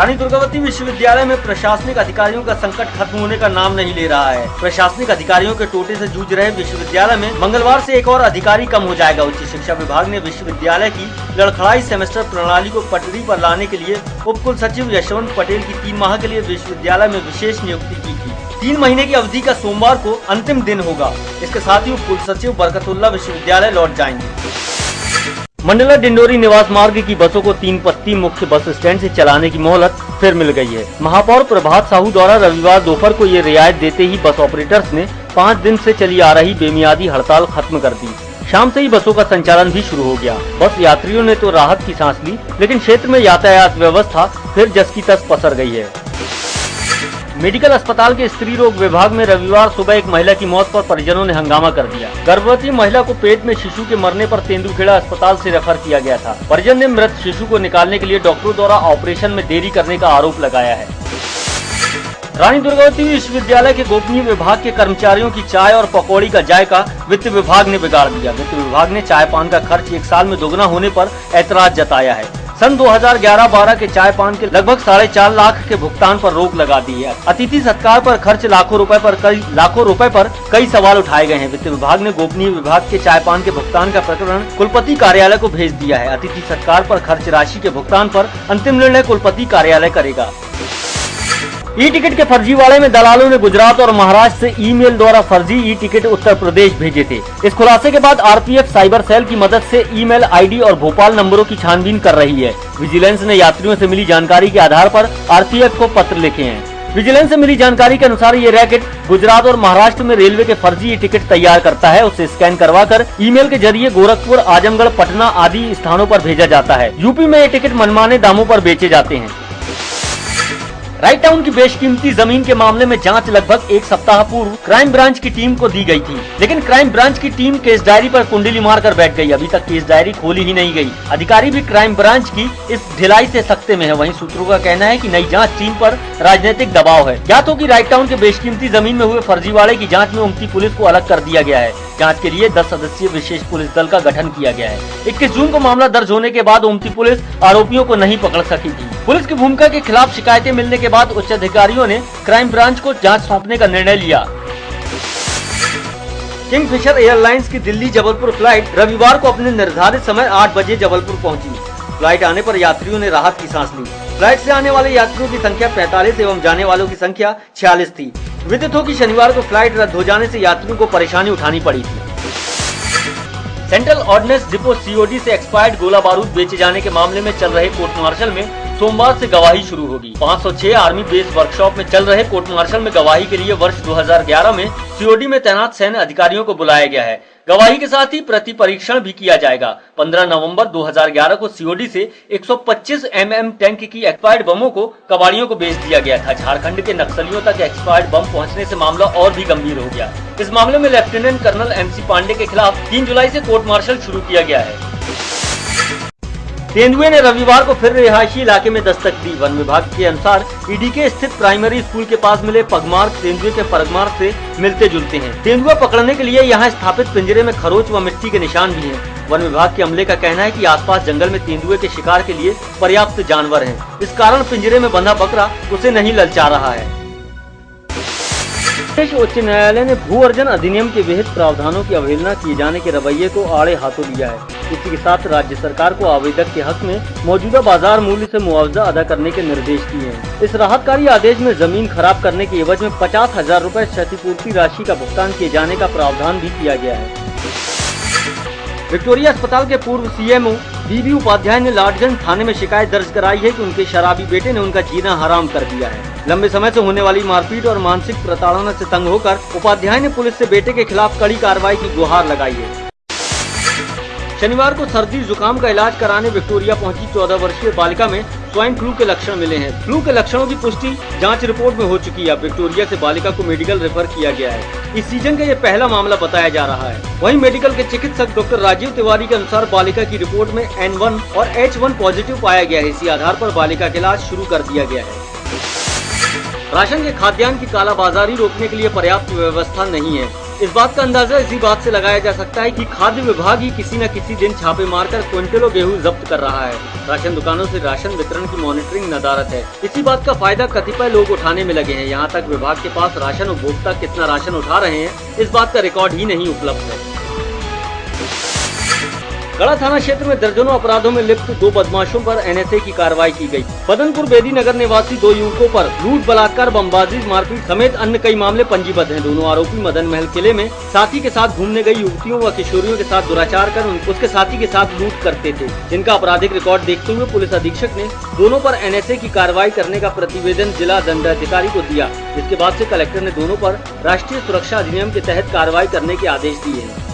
रानी दुर्गावती विश्वविद्यालय में प्रशासनिक अधिकारियों का संकट खत्म होने का नाम नहीं ले रहा है। प्रशासनिक अधिकारियों के टोटे से जूझ रहे विश्वविद्यालय में मंगलवार से एक और अधिकारी कम हो जाएगा। उच्च शिक्षा विभाग ने विश्वविद्यालय की लड़खड़ाई सेमेस्टर प्रणाली को पटरी पर लाने के लिए उप कुल सचिव यशवंत पटेल की 3 माह के लिए विश्वविद्यालय में विशेष नियुक्ति की थी। 3 महीने की अवधि का सोमवार को अंतिम दिन होगा। इसके साथ ही उप कुल सचिव बरकतुल्ला विश्वविद्यालय लौट जाएंगे। मंडला डिंडोरी निवास मार्ग की बसों को 3 पत्ती मुख्य बस स्टैंड से चलाने की मोहलत फिर मिल गई है। महापौर प्रभात साहू द्वारा रविवार दोपहर को ये रियायत देते ही बस ऑपरेटर्स ने 5 दिन से चली आ रही बेमियादी हड़ताल खत्म कर दी। शाम से ही बसों का संचालन भी शुरू हो गया। बस यात्रियों ने तो राहत की सांस ली, लेकिन क्षेत्र में यातायात व्यवस्था फिर जस की तस पसर गई है। मेडिकल अस्पताल के स्त्री रोग विभाग में रविवार सुबह एक महिला की मौत पर परिजनों ने हंगामा कर दिया। गर्भवती महिला को पेट में शिशु के मरने पर तेंदुखेड़ा अस्पताल से रेफर किया गया था। परिजन ने मृत शिशु को निकालने के लिए डॉक्टरों द्वारा ऑपरेशन में देरी करने का आरोप लगाया है। रानी दुर्गावती विश्वविद्यालय के गोपनीय विभाग के कर्मचारियों की चाय और पकौड़ी का जायका वित्त विभाग ने बिगाड़ दिया। वित्त विभाग ने चाय पान का खर्च 1 साल में दोगुना होने पर ऐतराज जताया है। सन 2011-12 के चाय पान के लगभग 4.5 लाख के भुगतान पर रोक लगा दी है। अतिथि सत्कार पर खर्च लाखों रुपए पर कई सवाल उठाए गए हैं। वित्त विभाग ने गोपनीय विभाग के चाय पान के भुगतान का प्रकरण कुलपति कार्यालय को भेज दिया है। अतिथि सत्कार पर खर्च राशि के भुगतान पर अंतिम निर्णय कुलपति कार्यालय करेगा। ई-टिकट के फर्जीवाड़े में दलालों ने गुजरात और महाराष्ट्र से ईमेल द्वारा फर्जी ई-टिकट उत्तर प्रदेश भेजे थे। इस खुलासे के बाद आरपीएफ साइबर सेल की मदद से ईमेल आईडी और भोपाल नंबरों की छानबीन कर रही है। विजिलेंस ने यात्रियों से मिली जानकारी के आधार पर आरपीएफ को पत्र लिखे हैं। विजिलेंस से मिली जानकारी के अनुसार ये रैकेट गुजरात और महाराष्ट्र में रेलवे के फर्जी टिकट तैयार करता है। उसे स्कैन करवाकर ईमेल के जरिए गोरखपुर, आजमगढ़, पटना आदि स्थानों पर भेजा जाता है। यूपी में ये टिकट मनमाने दामों पर बेचे जाते हैं। राइट टाउन की बेशकीमती जमीन के मामले में जांच लगभग 1 सप्ताह पूर्व क्राइम ब्रांच की टीम को दी गई थी, लेकिन क्राइम ब्रांच की टीम केस डायरी पर कुंडली मारकर बैठ गई। अभी तक केस डायरी खोली ही नहीं गई। अधिकारी भी क्राइम ब्रांच की इस ढिलाई से सख्ते में है। वहीं सूत्रों का कहना है कि नई जांच टीम पर राजनीतिक दबाव है। ज्ञात हो कि राइट टाउन के बेशकीमती जमीन में हुए फर्जीवाड़े की जाँच में उमती पुलिस को अलग कर दिया गया है। जांच के लिए 10 सदस्यीय विशेष पुलिस दल का गठन किया गया है। 21 जून को मामला दर्ज होने के बाद उमती पुलिस आरोपियों को नहीं पकड़ सकी थी। पुलिस की भूमिका के खिलाफ शिकायतें मिलने के बाद उच्च अधिकारियों ने क्राइम ब्रांच को जांच सौंपने का निर्णय लिया। किंगफिशर एयरलाइंस की दिल्ली जबलपुर फ्लाइट रविवार को अपने निर्धारित समय 8 बजे जबलपुर पहुंची। फ्लाइट आने पर यात्रियों ने राहत की सांस ली। फ्लाइट से आने वाले यात्रियों की संख्या 45 एवं जाने वालों की संख्या 46 थी। विदित हो कि शनिवार को फ्लाइट रद्द हो जाने से यात्रियों को परेशानी उठानी पड़ी थी। सेंट्रल ऑर्डिनेंस डिपो सीओडी से एक्सपायर्ड गोला बारूद बेचे जाने के मामले में चल रहे कोर्ट मार्शल में सोमवार से गवाही शुरू होगी। 506 आर्मी बेस वर्कशॉप में चल रहे कोर्ट मार्शल में गवाही के लिए वर्ष 2011 में सीओडी में तैनात सैन्य अधिकारियों को बुलाया गया है। गवाही के साथ ही प्रति परीक्षण भी किया जाएगा। 15 नवंबर 2011 को सीओडी से 125 mm टैंक की एक्सपायर्ड बमों को कबाड़ियों को बेच दिया गया था। झारखंड के नक्सलियों तक एक्सपायर्ड बम पहुंचने से मामला और भी गंभीर हो गया। इस मामले में लेफ्टिनेंट कर्नल MC पांडे के खिलाफ 3 जुलाई से कोर्ट मार्शल शुरू किया गया है। तेंदुए ने रविवार को फिर रिहायशी इलाके में दस्तक दी। वन विभाग के अनुसार ईडीके स्थित प्राइमरी स्कूल के पास मिले पगमार्क तेंदुए के परगमार्क से मिलते जुलते हैं। तेंदुआ पकड़ने के लिए यहाँ स्थापित पिंजरे में खरोच व मिट्टी के निशान भी हैं। वन विभाग के अमले का कहना है कि आसपास जंगल में तेंदुए के शिकार के लिए पर्याप्त जानवर हैं। इस कारण पिंजरे में बंधा बकरा उसे नहीं ललचा रहा है। प्रदेश उच्च न्यायालय ने भू अर्जन अधिनियम के विहित प्रावधानों की अवहेलना किए जाने के रवैये को आड़े हाथों लिया है। इसी के साथ राज्य सरकार को आवेदक के हक में मौजूदा बाजार मूल्य से मुआवजा अदा करने के निर्देश दिए हैं। इस राहतकारी आदेश में जमीन खराब करने के एवज में 50,000 रुपए क्षतिपूर्ति राशि का भुगतान किए जाने का प्रावधान भी किया गया है। विक्टोरिया अस्पताल के पूर्व CMO BB उपाध्याय ने लाटगंज थाने में शिकायत दर्ज कराई है कि उनके शराबी बेटे ने उनका जीना हराम कर दिया है। लंबे समय से होने वाली मारपीट और मानसिक प्रताड़ना से तंग होकर उपाध्याय ने पुलिस से बेटे के खिलाफ कड़ी कार्रवाई की गुहार लगाई है। शनिवार को सर्दी जुकाम का इलाज कराने विक्टोरिया पहुंची 14 वर्षीय बालिका में स्वाइन फ्लू के लक्षण मिले हैं। फ्लू के लक्षणों की पुष्टि जांच रिपोर्ट में हो चुकी है। विक्टोरिया से बालिका को मेडिकल रेफर किया गया है। इस सीजन का ये पहला मामला बताया जा रहा है। वहीं मेडिकल के चिकित्सक डॉक्टर राजीव तिवारी के अनुसार बालिका की रिपोर्ट में N1 और H1 पॉजिटिव पाया गया है। इसी आधार पर बालिका का इलाज शुरू कर दिया गया है। राशन के खाद्यान्न की कालाबाजारी रोकने के लिए पर्याप्त व्यवस्था नहीं है। इस बात का अंदाजा इसी बात से लगाया जा सकता है कि खाद्य विभाग ही किसी न किसी दिन छापे मारकर क्विंटलों गेहूं जब्त कर रहा है। राशन दुकानों से राशन वितरण की मॉनिटरिंग नदारत है। इसी बात का फायदा कतिपय लोग उठाने में लगे हैं। यहाँ तक विभाग के पास राशन उपभोक्ता कितना राशन उठा रहे हैं, इस बात का रिकॉर्ड ही नहीं उपलब्ध है। गढ़ा थाना क्षेत्र में दर्जनों अपराधों में लिप्त 2 बदमाशों पर एनएसए की कार्रवाई की गई। पदनपुर बेदी नगर निवासी 2 युवकों पर लूट, बलात्कार, बमबाजी, मारपीट समेत अन्य कई मामले पंजीबद्ध हैं। दोनों आरोपी मदन महल किले में साथी के साथ घूमने गई युवतियों व किशोरियों के साथ दुराचार कर उसके साथी के साथ लूट करते थे, जिनका आपराधिक रिकॉर्ड देखते हुए पुलिस अधीक्षक ने दोनों पर एनएसए की कार्रवाई करने का प्रतिवेदन जिला दंडाधिकारी को दिया, जिसके बाद से कलेक्टर ने दोनों पर राष्ट्रीय सुरक्षा अधिनियम के तहत कार्रवाई करने के आदेश दिए हैं।